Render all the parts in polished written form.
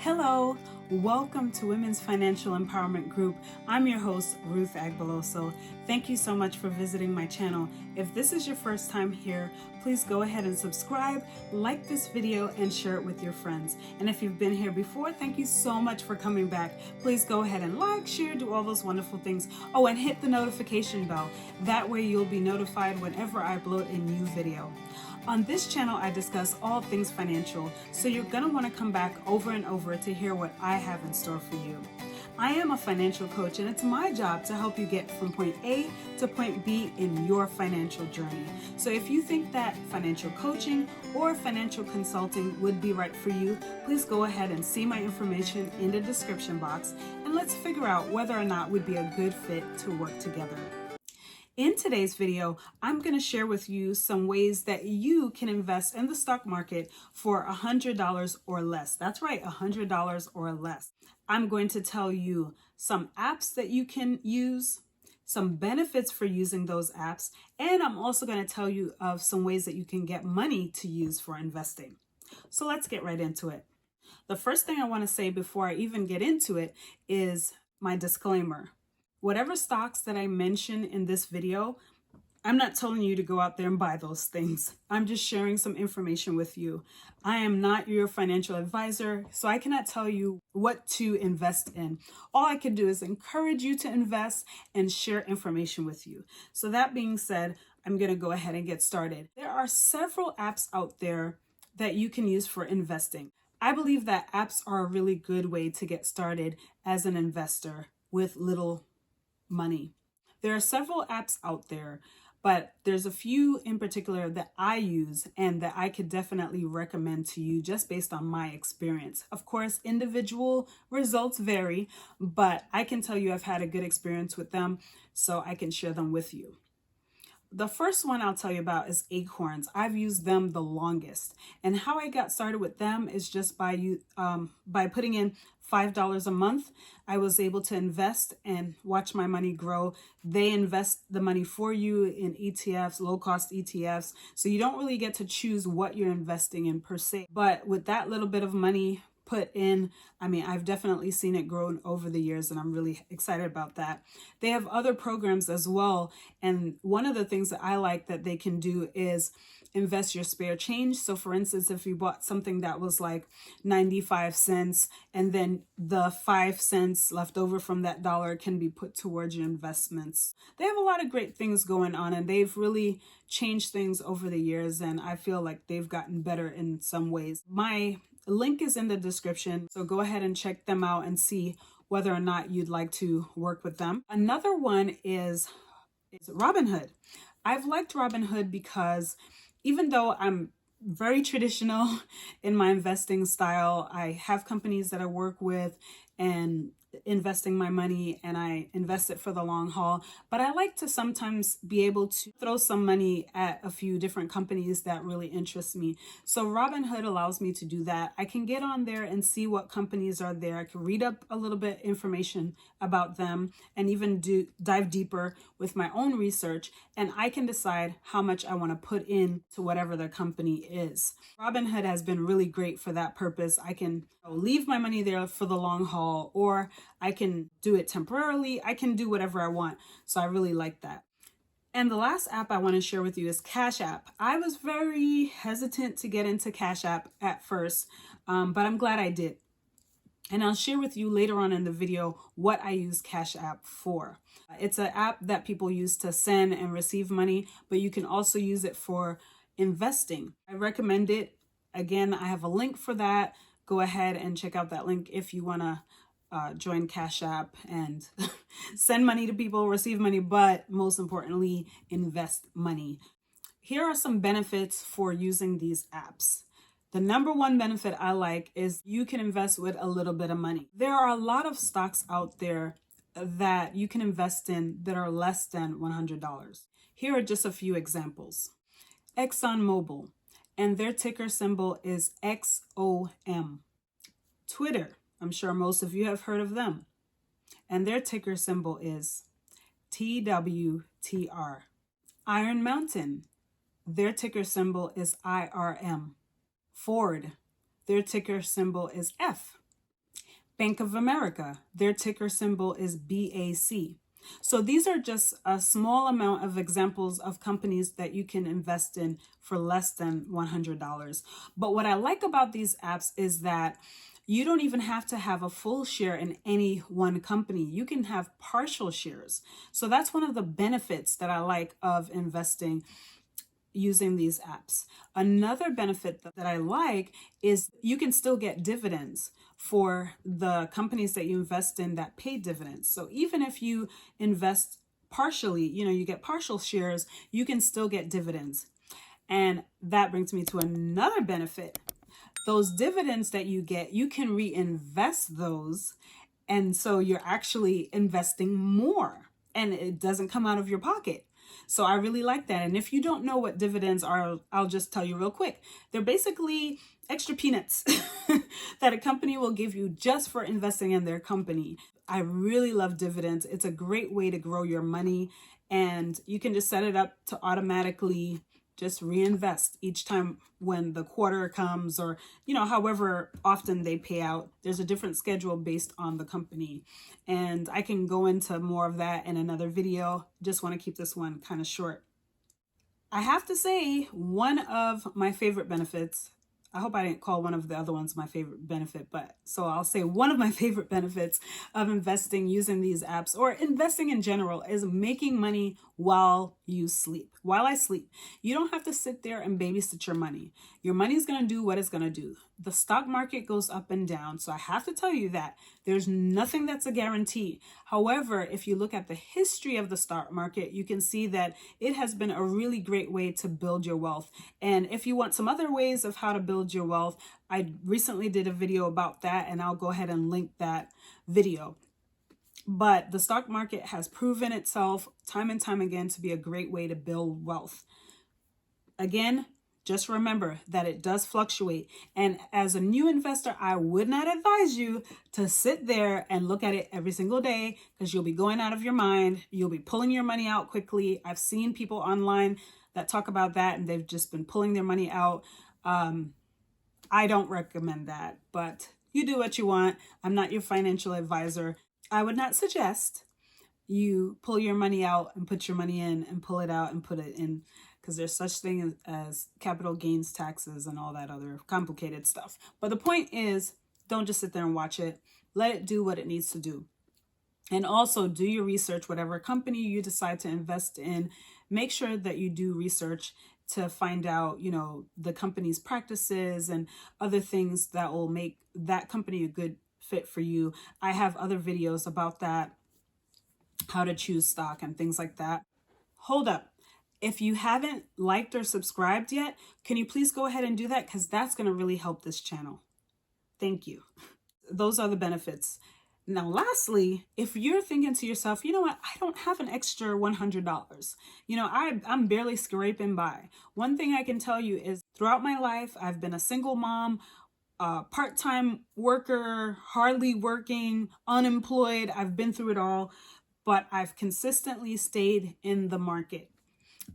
Hello, welcome to Women's Financial Empowerment Group. I'm your host, Ruth Agbeloso. Thank you so much for visiting my channel. If this is your first time here, please go ahead and subscribe, like this video, and share it with your friends. And if you've been here before, thank you so much for coming back. Please go ahead and like, share, do all those wonderful things. Oh, and hit the notification bell. That way you'll be notified whenever I upload a new video. On this channel, I discuss all things financial, so you're going to want to come back over and over to hear what I have in store for you. I am a financial coach, and it's my job to help you get from point A to point B in your financial journey. So if you think that financial coaching or financial consulting would be right for you, please go ahead and see my information in the description box, and let's figure out whether or not we'd be a good fit to work together. In today's video, I'm going to share with you some ways that you can invest in the stock market for $100 or less. That's right, $100 or less. I'm going to tell you some apps that you can use, some benefits for using those apps, and I'm also going to tell you of some ways that you can get money to use for investing. So let's get right into it. The first thing I want to say before I even get into it is my disclaimer. Whatever stocks that I mention in this video, I'm not telling you to go out there and buy those things. I'm just sharing some information with you. I am not your financial advisor, so I cannot tell you what to invest in. All I can do is encourage you to invest and share information with you. So that being said, I'm going to go ahead and get started. There are several apps out there that you can use for investing. I believe that apps are a really good way to get started as an investor with little money. There are several apps out there, but there's a few in particular that I use and that I could definitely recommend to you just based on my experience. Of course, individual results vary, but I can tell you I've had a good experience with them, so I can share them with you. The first one I'll tell you about is Acorns. I've used them the longest, and how I got started with them is just by putting in $5 a month. I was able to invest and watch my money grow. They invest the money for you in ETFs, low-cost ETFs, so you don't really get to choose what you're investing in per se. But with that little bit of money put in, I've definitely seen it grow over the years, and I'm really excited about that. They have other programs as well, and one of the things that I like that they can do is invest your spare change. So for instance, if you bought something that was like 95 cents and then the 5 cents left over from that dollar can be put towards your investments. They have a lot of great things going on, and they've really changed things over the years, and I feel like they've gotten better in some ways. My link is in the description, so go ahead and check them out and see whether or not you'd like to work with them. Another one is Robinhood. I've liked Robinhood because even though I'm very traditional in my investing style, I have companies that I work with and investing my money, and I invest it for the long haul. But I like to sometimes be able to throw some money at a few different companies that really interest me. So Robinhood allows me to do that. I can get on there and see what companies are there. I can read up a little bit information about them and even dive deeper with my own research, and I can decide how much I want to put in to whatever the company is. Robinhood has been really great for that purpose. I can leave my money there for the long haul, or I can do it temporarily. I can do whatever I want. So I really like that. And the last app I want to share with you is Cash App. I was very hesitant to get into Cash App at first, but I'm glad I did. And I'll share with you later on in the video what I use Cash App for. It's an app that people use to send and receive money, but you can also use it for investing. I recommend it. Again, I have a link for that. Go ahead and check out that link if you want to join Cash App and send money to people, receive money, but most importantly, invest money. Here are some benefits for using these apps. The number one benefit I like is you can invest with a little bit of money. There are a lot of stocks out there that you can invest in that are less than $100. Here are just a few examples. ExxonMobil, and their ticker symbol is XOM. Twitter, I'm sure most of you have heard of them, and their ticker symbol is TWTR. Iron Mountain, their ticker symbol is IRM. Ford, their ticker symbol is F. Bank of America, their ticker symbol is BAC. So these are just a small amount of examples of companies that you can invest in for less than $100. But what I like about these apps is that you don't even have to have a full share in any one company. You can have partial shares. So that's one of the benefits that I like of investing using these apps. Another benefit that I like is you can still get dividends for the companies that you invest in that pay dividends. So even if you invest partially, you get partial shares, you can still get dividends. And that brings me to another benefit. Those dividends that you get, you can reinvest those. And so you're actually investing more and it doesn't come out of your pocket. So I really like that. And if you don't know what dividends are, I'll just tell you real quick. They're basically extra peanuts that a company will give you just for investing in their company. I really love dividends. It's a great way to grow your money, and you can just set it up to automatically just reinvest each time when the quarter comes, or however often they pay out. There's a different schedule based on the company, and I can go into more of that in another video. Just want to keep this one kind of short. I have to say, one of my favorite benefits, I hope I didn't call one of the other ones my favorite benefit, but so I'll say one of my favorite benefits of investing using these apps, or investing in general, is making money while you sleep. While I sleep, you don't have to sit there and babysit your money. Your money is going to do what it's going to do. The stock market goes up and down. So I have to tell you that there's nothing that's a guarantee. However, if you look at the history of the stock market, you can see that it has been a really great way to build your wealth. And if you want some other ways of how to build your wealth, I recently did a video about that, and I'll go ahead and link that video. But the stock market has proven itself time and time again to be a great way to build wealth. Again, just remember that it does fluctuate. And as a new investor, I would not advise you to sit there and look at it every single day, because you'll be going out of your mind. You'll be pulling your money out quickly. I've seen people online that talk about that, and they've just been pulling their money out. I don't recommend that, but you do what you want. I'm not your financial advisor. I would not suggest you pull your money out and put your money in, and pull it out and put it in, because there's such thing as capital gains taxes and all that other complicated stuff. But the point is, don't just sit there and watch it. Let it do what it needs to do. And also do your research. Whatever company you decide to invest in, make sure that you do research to find out, the company's practices and other things that will make that company a good fit for you. I have other videos about that, how to choose stock and things like that. Hold up. If you haven't liked or subscribed yet, can you please go ahead and do that? Because that's going to really help this channel. Thank you. Those are the benefits. Now, lastly, if you're thinking to yourself, you know what, I don't have an extra $100. I'm barely scraping by. One thing I can tell you is throughout my life, I've been a single mom, part-time worker, hardly working, unemployed. I've been through it all, but I've consistently stayed in the market.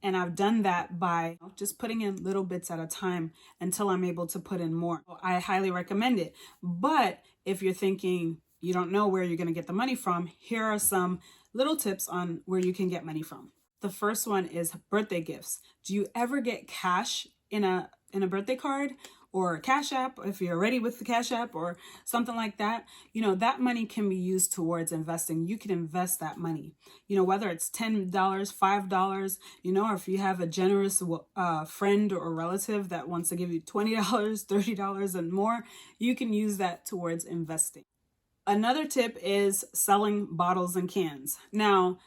And I've done that by just putting in little bits at a time until I'm able to put in more. I highly recommend it. But if you're thinking you don't know where you're going to get the money from, here are some little tips on where you can get money from. The first one is birthday gifts. Do you ever get cash in a birthday card, or a Cash App, if you're ready with the Cash App or something like that? That money can be used towards investing. You can invest that money, whether it's $10, $5, or if you have a generous friend or relative that wants to give you $20, $30 and more, you can use that towards investing. Another tip is selling bottles and cans. Now,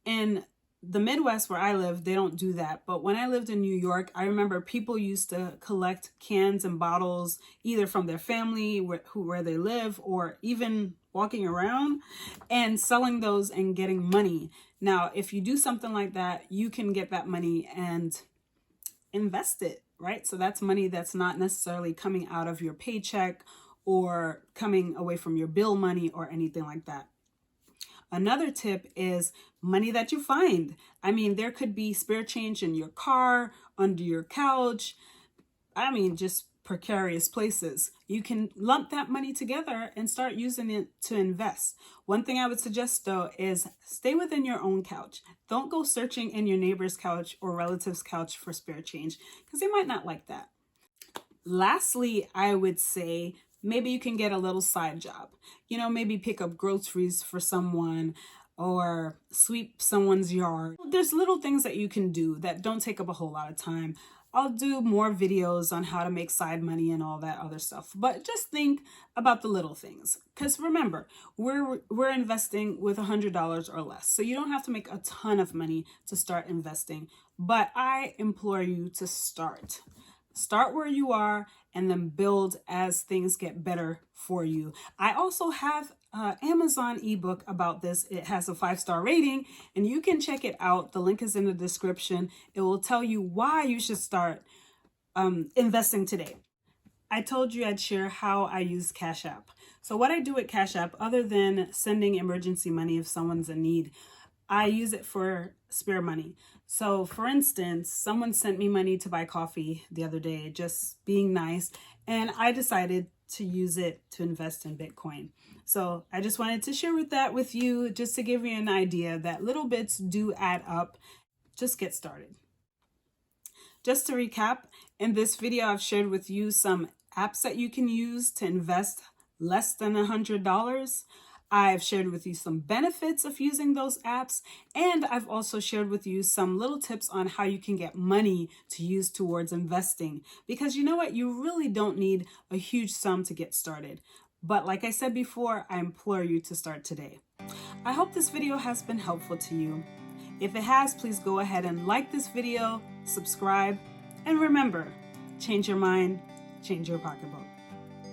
in the Midwest where I live, they don't do that. But when I lived in New York, I remember people used to collect cans and bottles either from their family where they live, or even walking around and selling those and getting money. Now, if you do something like that, you can get that money and invest it, right? So that's money that's not necessarily coming out of your paycheck or coming away from your bill money or anything like that. Another tip is money that you find. There could be spare change in your car, under your couch. Just precarious places. You can lump that money together and start using it to invest. One thing I would suggest though is stay within your own couch. Don't go searching in your neighbor's couch or relative's couch for spare change because they might not like that. Lastly, I would say maybe you can get a little side job. Maybe pick up groceries for someone or sweep someone's yard. There's little things that you can do that don't take up a whole lot of time. I'll do more videos on how to make side money and all that other stuff. But just think about the little things. Because remember, we're investing with $100 or less. So you don't have to make a ton of money to start investing. But I implore you to start. Start where you are and then build as things get better for you. I also have an Amazon ebook about this. It has a 5-star rating and you can check it out. The link is in the description. It will tell you why you should start investing today. I told you I'd share how I use Cash App. So what I do with Cash App, other than sending emergency money if someone's in need, I use it for spare money. So for instance, someone sent me money to buy coffee the other day, just being nice, and I decided to use it to invest in Bitcoin. So I just wanted to share that with you, just to give you an idea that little bits do add up. Just get started. Just to recap, in this video, I've shared with you some apps that you can use to invest less than $100. I've shared with you some benefits of using those apps, and I've also shared with you some little tips on how you can get money to use towards investing. Because you know what? You really don't need a huge sum to get started. But like I said before, I implore you to start today. I hope this video has been helpful to you. If it has, please go ahead and like this video, subscribe, and remember, change your mind, change your pocketbook.